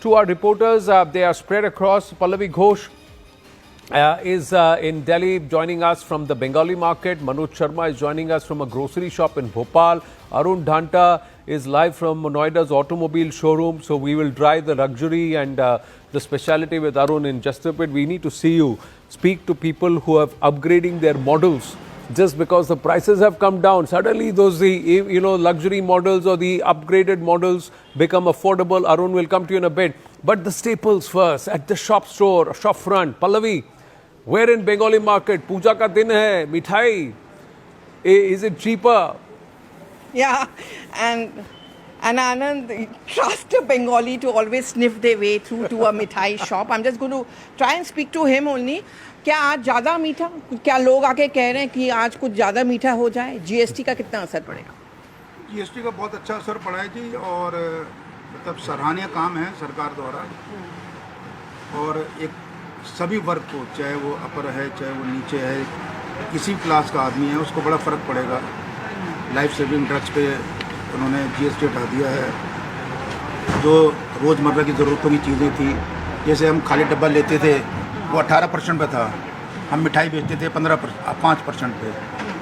to our reporters. They are spread across. Pallavi Ghosh is in Delhi, joining us from the Bengali market. Manoj Sharma is joining us from a grocery shop in Bhopal. Arun Dhanta is live from Noida's automobile showroom. So we will drive the luxury and the speciality with Arun in just a bit. We need to see you speak to people who are upgrading their models just because the prices have come down. Suddenly those luxury models or the upgraded models become affordable. Arun will come to you in a bit. But the staples first, at the shop front. Pallavi, where in Bengali market? Puja ka din hai, mithai. Is it cheaper? Yeah, and Anand, trust a Bengali to always sniff their way through to a mithai shop. I'm just going to try and speak to him only. क्या आज ज़्यादा मीठा, क्या लोग आके कह रहे हैं कि आज कुछ ज़्यादा मीठा हो जाए? जीएसटी का कितना असर पड़ेगा? जीएसटी का बहुत अच्छा असर पड़ा है जी, और मतलब सराहनीय काम है सरकार द्वारा। और एक सभी वर्ग को, चाहे वो अपर है चाहे वो नीचे है, किसी क्लास का आदमी है, उसको बड़ा फ़र्क पड़ेगा। लाइफ सेविंग ड्रग्स पे उन्होंने जीएसटी हटा दिया है। जो रोज़मर्रा की ज़रूरतों की चीज़ें थी, जैसे हम खाली डब्बा लेते थे वो 18% पे था, हम मिठाई बेचते थे 5% पे,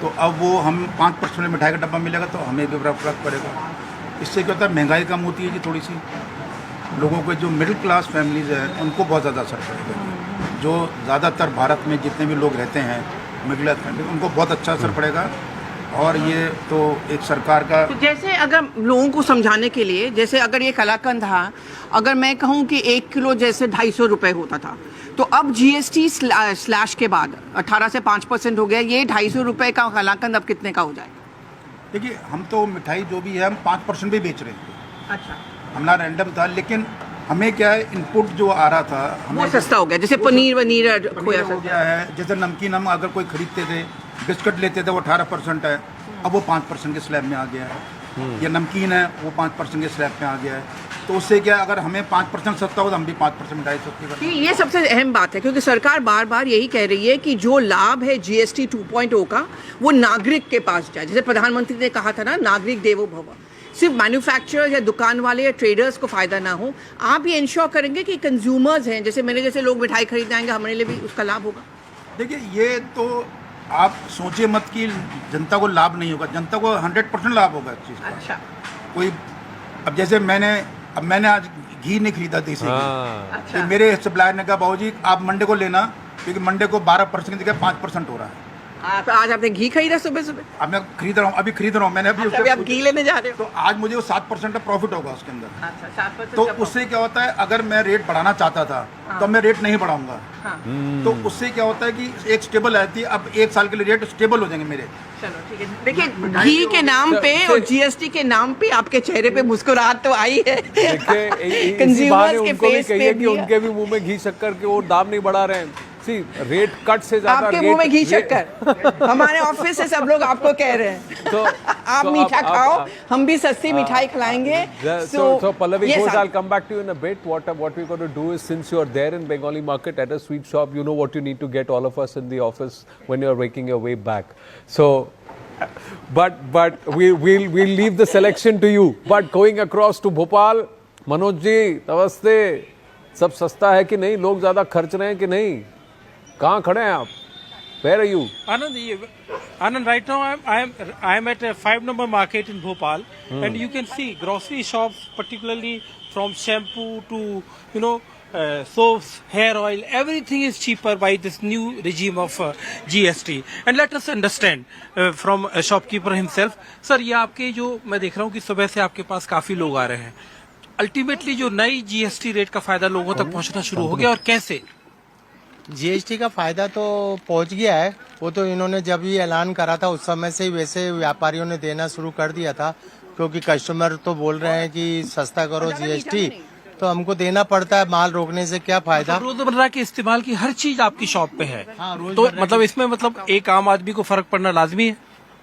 तो अब वो हम 5% में मिठाई का डब्बा मिलेगा तो हमें भी बड़ा फर्क पड़ेगा। इससे क्या होता है, महंगाई कम होती है जी थोड़ी सी। लोगों को जो मिडिल क्लास फैमिलीज़ हैं उनको बहुत ज़्यादा असर पड़ेगा। जो ज़्यादातर भारत में जितने भी लोग रहते हैं मिडिल क्लास फैमिली, उनको बहुत अच्छा असर पड़ेगा। और ये तो एक सरकार का, तो जैसे अगर लोगों को समझाने के लिए, जैसे अगर ये कलाकंद था, अगर मैं कहूँ कि 1 किलो जैसे 250 रुपये होता था, तो अब जीएसटी स्लैश के बाद 18 से 5% हो गया। ये 250 रुपये का कलाकंद अब कितने का हो जाएगा? देखिए, हम तो मिठाई जो भी है हम 5% भी बेच रहे हैं। अच्छा, हमारा रैंडम था, लेकिन हमें क्या है, इनपुट जो आ रहा था वो सस्ता हो गया। जैसे पनीर खोया हो गया है। जैसे नमकीन हम अगर कोई खरीदते थे, बिस्किट लेते थे, वो 18% है, अब वो 5% के स्लैब में आ गया है। या नमकीन है वो 5% के स्लैब में आ गया है। तो उससे क्या, अगर हमें 5% सस्ता हो तो हम भी 5% मिठाई सस्ती करते हैं। ये सबसे अहम बात है, क्योंकि सरकार बार बार यही कह रही है कि जो लाभ है जीएसटी 2.0 का, वो नागरिक के पास जाए। जैसे प्रधानमंत्री ने कहा था ना, नागरिक देवो भव। सिर्फ मैन्युफैक्चरर्स या दुकान वाले या ट्रेडर्स को फायदा ना हो। आप ये इंश्योर करेंगे कि कंज्यूमर्स हैं, जैसे मेरे जैसे लोग मिठाई खरीदने आएंगे, हमारे लिए भी उसका लाभ होगा? देखिए, ये तो आप सोचिए मत कि जनता को लाभ नहीं होगा। जनता को 100% लाभ होगा इस चीज़ का। अच्छा, कोई अब जैसे मैंने आज घी नहीं खरीदा देसी घी। अच्छा। तो मेरे सप्लायर ने कहा, बाबूजी आप मंडे को लेना, क्योंकि मंडे को 12% की जगह 5% हो रहा है। तो आज आपने घी खरीदा सुबह सुबह? अब मैं खरीद रहा हूँ, अभी खरीद रहा हूँ मैंने। अभी आप घी लेने जा रहे हो? तो आज मुझे वो 7% का प्रॉफिट होगा उसके अंदर। अच्छा, 7%। तो उससे क्या होता है, अगर मैं रेट बढ़ाना चाहता था तो मैं रेट नहीं बढ़ाऊंगा। तो उससे क्या होता है कि एक स्टेबल रहती है। अब 1 साल के लिए रेट स्टेबल हो जाएंगे मेरे। चलो ठीक है। देखिए, घी के नाम पे और जीएसटी के नाम पे आपके चेहरे पे मुस्कुराहट तो आई है। कंज्यूमर्स के फेस पे भी उनके भी मुंह में घी शक्कर के वो दाम नहीं बढ़ा रहे हैं। रेट कट से ज्यादा आपके मुंह में घी शक्कर। हमारे ऑफिस से सब लोग आपको कह रहे हैं। तो आप मीठा खाओ, हम भी सस्ती मिठाई खिलाएंगे। So Pallavi Ghosh, I'll come back to you in a bit. What we're going to do is, since you're there in Bengali market at a sweet shop, you know what you need to get all of us in the office when you're making your way back. So, but we'll leave the selection to you. But going across to Bhopal, Manoj ji, नमस्ते। सब सस्ता है कि नहीं? लोग ज्यादा खर्च रहे हैं कि नहीं? कहाँ खड़े हैं आप? Where are you? Anand, right now I am at a 5 number market in Bhopal, and you can see grocery shops, particularly from shampoo to soaps, hair oil, everything is cheaper by this new regime of GST. And let us understand from a shopkeeper himself, sir, ये आपके जो मैं देख रहा हूँ कि सुबह से आपके पास काफी लोग आ रहे हैं, अल्टीमेटली जो नई जीएसटी रेट का फायदा लोगों तक पहुँचना शुरू हो गया, और कैसे? जीएसटी का फायदा तो पहुंच गया है। वो तो इन्होंने जब ये ऐलान करा था उस समय से ही वैसे व्यापारियों ने देना शुरू कर दिया था, क्योंकि कस्टमर तो बोल रहे हैं कि सस्ता करो जीएसटी, तो हमको देना पड़ता है। माल रोकने से क्या फायदा? रोजमर्रा के इस्तेमाल की हर चीज आपकी शॉप पे है। हाँ, तो मतलब इसमें मतलब एक आम आदमी को फर्क पड़ना लाजमी है।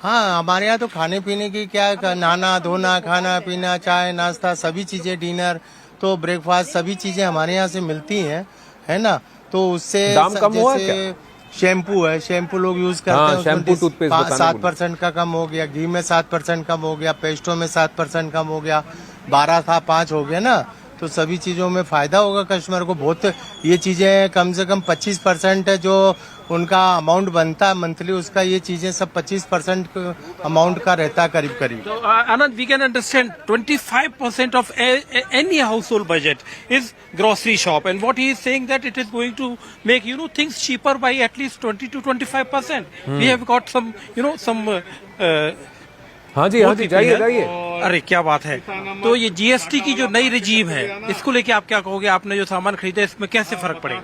हाँ, हमारे यहाँ तो खाने पीने की क्या, नहाना धोना, खाना पीना, चाय नाश्ता, सभी चीजें, डिनर तो ब्रेकफास्ट, सभी चीजें हमारे यहाँ से मिलती हैं, है ना। तो उससे दाम कम हुआ क्या? शैम्पू है, शैम्पू लोग यूज करते हैं, शैम्पू टूथपेस्ट 7% का कम हो गया, घी में 7% कम हो गया, पेस्टों में 7% कम हो गया, 12 था 5 हो गया ना। तो सभी चीजों में फायदा होगा कस्टमर को। बहुत ये चीजें कम से कम 25% है जो उनका अमाउंट बनता है मंथली, उसका ये चीजें सब 25% अमाउंट का रहता है करीब करीब। So, Anand, we can understand 25% of any household budget is grocery shop, and what he is saying that it is going to make things cheaper by at least 20 to 25%. We have got some हाँ जी जाइए जाइए। अरे क्या बात है। तो ये GST की जो नई रजीम है, इसको लेके आप क्या कहोगे? आपने जो सामान खरीदा इसमें कैसे फर्क पड़ेगा?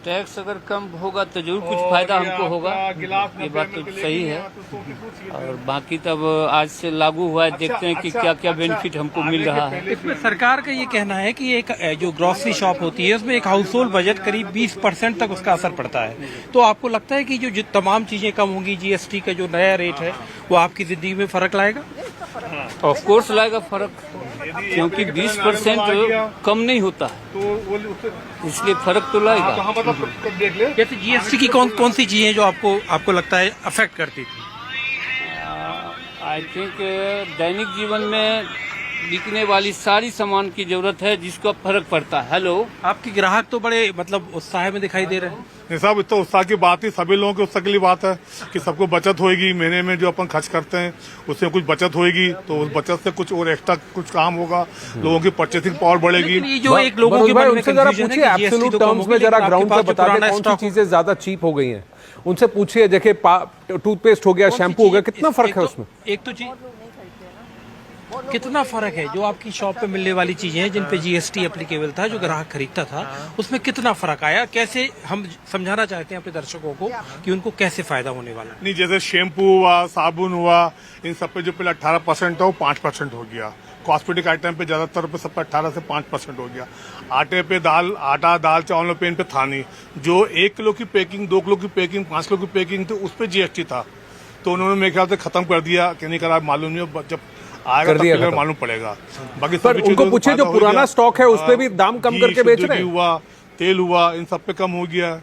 टैक्स अगर कम होगा तो जरूर कुछ फायदा हमको होगा, ये बात तो सही है। और बाकी तब आज से लागू हुआ है, देखते हैं कि क्या क्या बेनिफिट हमको मिल रहा है। इसमें सरकार का ये कहना है कि एक जो ग्रोसरी शॉप होती है उसमें एक हाउस होल्ड बजट करीब 20% तक उसका असर पड़ता है। तो आपको लगता है कि जो तमाम चीजें कम होंगी, जीएसटी का जो नया रेट है वो आपकी जिंदगी में फर्क लाएगा? ऑफ कोर्स लाएगा फर्क, क्योंकि 20% कम नहीं होता है, इसलिए फर्क तो लाएगा। जैसे जीएसटी की कौन कौन सी चीजें जो आपको लगता है अफेक्ट करती थी? आई थिंक दैनिक जीवन में बिकने वाली सारी सामान की जरूरत है जिसको फर्क पड़ता है। हेलो, आपके ग्राहक तो बड़े मतलब उत्साह में दिखाई दे रहे हैं। नहीं साहब, इतना उत्साह की बात ही सभी लोगों के उत्साह के लिए बात है कि सबको बचत होगी। महीने में जो अपन खर्च करते हैं उससे कुछ बचत होगी, तो उस बचत से कुछ और एक्स्ट्रा कुछ काम होगा, लोगों की परचेसिंग पावर बढ़ेगी। ये जो एक लोगों के मन में उनसे जरा confusion है पूछिए, कि GST एब्सोल्यूट तो कम टर्म्स में होगी, जरा लेकिन ग्राउंड आपके पे पास बता जो दें पुराना कौन सी स्टॉक चीजें ज्यादा चीप हो गई हैं। उनसे पूछिए, देखिए टूथपेस्ट हो गया, शैम्पू हो गया, कितना फर्क है उसमें? एक तो चीज कितना फर्क है जो आपकी शॉप पे मिलने वाली चीजें हैं जिन पे जीएसटी एप्लीकेबल था, जो ग्राहक खरीदता था, उसमें कितना फर्क आया? कैसे हम समझाना चाहते हैं अपने दर्शकों को कि उनको कैसे फायदा होने वाला है? नहीं, जैसे शैम्पू हुआ, साबुन हुआ, इन सब पे जो पहले 18% था वो 5% हो गया। कॉस्मेटिक आइटम पे ज्यादातर पे सब पे 18 से 5% हो गया। आटे पे आटा दाल चावलों पे इन पे था नहीं। जो 1 किलो की पैकिंग, 2 किलो की पैकिंग, 5 किलो की पैकिंग थी उस पे जीएसटी था, तो उन्होंने मेरे ख्याल से खत्म कर दिया कि नहीं करा मालूम नहीं, जब आएगा तब क्लियर मालूम पड़ेगा। बाकी पर उनको पूछिए जो पुराना स्टॉक है उस पे भी दाम कम करके बेच रहे हैं। हुआ, तेल हुआ, इन सब पे कम हो गया।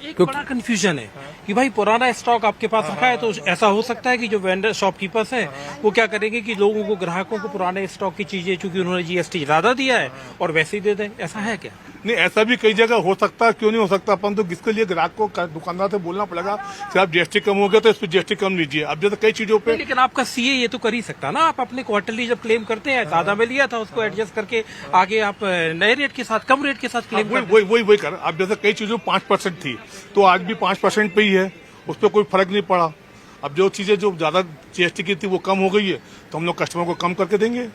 एक बड़ा कंफ्यूजन है कि भाई पुराना स्टॉक आपके पास रखा है, तो ऐसा हो सकता है कि जो वेंडर शॉपकीपर्स हैं वो क्या करेंगे कि लोगों को, ग्राहकों को पुराने स्टॉक की चीजें, चूंकि उन्होंने जीएसटी ज्यादा दिया है, और वैसे ही दे दें। ऐसा है क्या? नहीं, ऐसा भी कई जगह हो सकता है, क्यों नहीं हो सकता। अपन तो इसके लिए ग्राहक को, दुकानदार से बोलना पड़ेगा कि आप जीएसटी कम हो गया तो इस पर जीएसटी कम लीजिए। अब जैसे कई चीजों पे, लेकिन आपका सीए ये तो कर ही सकता ना। आप अपने क्वार्टरली जब क्लेम करते हैं, ज्यादा में लिया था उसको एडजस्ट करके आगे आप नए रेट के साथ, कम रेट के साथ क्लेम वही कर। अब जैसे कई चीजों 5% थी तो आज भी 5% पे ही है, उस पर कोई फर्क नहीं पड़ा। अब जो चीजें जो ज्यादा जीएसटी की थी वो कम हो गई है, तो हम लोग कस्टमर को कम करके देंगे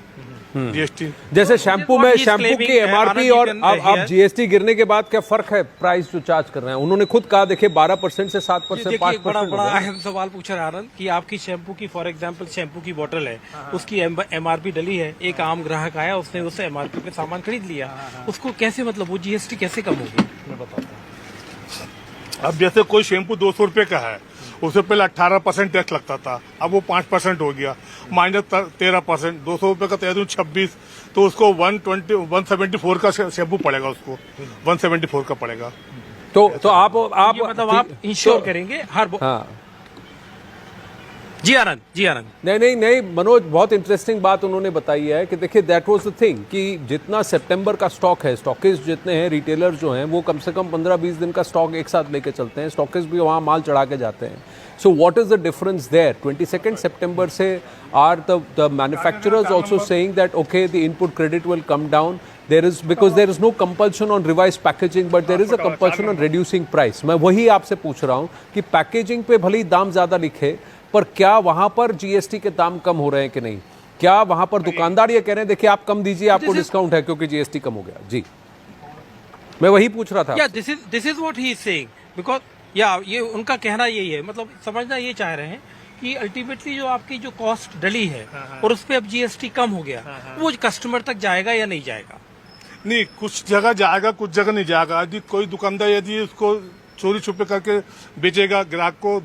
जीएसटी। जैसे शैम्पू में शैम्पू की एमआरपी और अब जीएसटी गिरने के बाद क्या फर्क है प्राइस जो चार्ज कर रहे हैं? उन्होंने खुद कहा, देखिए 12% से 7%, 5%। बड़ा अहम सवाल पूछा रहा आनंद कि आपकी शैम्पू की, फॉर एग्जांपल शैम्पू की बोतल है, उसकी एमआरपी डली है, एक आम ग्राहक आया, उसने उससे एमआरपी पे सामान खरीद लिया, उसको कैसे, मतलब वो जीएसटी कैसे कम होगी? मैं बताता हूँ। अब जैसे कोई शैम्पू 200 रुपए का है, उससे पहले 18% टैक्स लगता था, अब वो 5% हो गया, -13%। 200 रुपए का 26, तो उसको 174 का शैम्पू पड़ेगा, उसको 174 का पड़ेगा। तो आप मतलब आप इंश्योर करेंगे हर हाँ। जी आनंद नहीं मनोज, बहुत इंटरेस्टिंग बात उन्होंने बताई है कि देखिए दैट वाज द थिंग कि जितना सितंबर का स्टॉक है, स्टॉकिस्ट जितने हैं, रिटेलर जो हैं, वो कम से कम 15-20 दिन का स्टॉक एक साथ लेके चलते हैं। स्टॉकिस्ट भी वहाँ माल चढ़ा के जाते हैं। So what is the difference there? 22 सितंबर से are the manufacturers also saying that okay the input credit will come down, because there is no compulsion on revised packaging, but there is a compulsion on reducing price. मैं वही आपसे पूछ रहा हूँ कि packaging पे भले ही दाम ज्यादा लिखे, पर क्या वहां पर जीएसटी के दाम कम हो रहे हैं कि नहीं? क्या वहां पर दुकानदार ये कह रहे हैं देखिए आप कम दीजिए, आपको डिस्काउंट है क्योंकि जीएसटी कम हो गया? जी, मैं वही पूछ रहा था। This is what he is saying, because ये उनका कहना यही है, मतलब समझना ये चाह रहे हैं कि अल्टीमेटली जो आपकी जो कॉस्ट डली है और उस पर अब जीएसटी कम हो गया, वो कस्टमर तक जाएगा या नहीं जाएगा? नहीं, कुछ जगह जाएगा, कुछ जगह नहीं जाएगा। यदि कोई दुकानदार यदि उसको चोरी छुपे करके बेचेगा, ग्राहक को,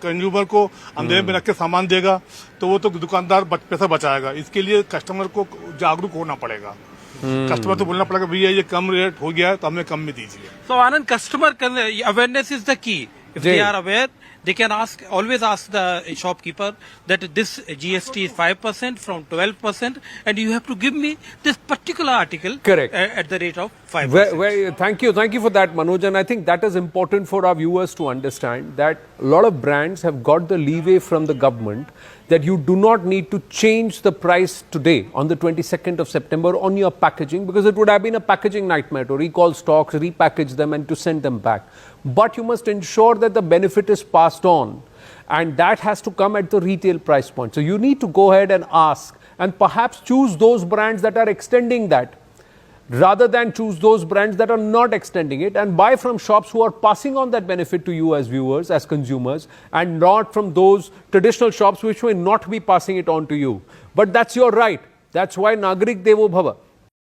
कंज्यूमर को अंधेरे में रख के सामान देगा, तो वो तो दुकानदार पैसा बचाएगा। इसके लिए कस्टमर को जागरूक होना पड़ेगा। कस्टमर तो बोलना पड़ेगा भैया ये कम रेट हो गया है तो हमें कम में दीजिए। तो Anand, customer awareness is the key If Jay. they are aware, they can always ask the shopkeeper that this GST is 5% from 12%, and you have to give me this particular article Correct. At the rate of 5%. Thank you for that, Manoj. And I think that is important for our viewers to understand that a lot of brands have got the leeway from the government that you do not need to change the price today on the 22nd of September on your packaging, because it would have been a packaging nightmare to recall stocks, repackage them and to send them back. But you must ensure that the benefit is passed on, and that has to come at the retail price point. So you need to go ahead and ask and perhaps choose those brands that are extending that, rather than choose those brands that are not extending it, and buy from shops who are passing on that benefit to you as viewers, as consumers, and not from those traditional shops which may not be passing it on to you. But that's your right. That's why Nagrik Devo Bhava.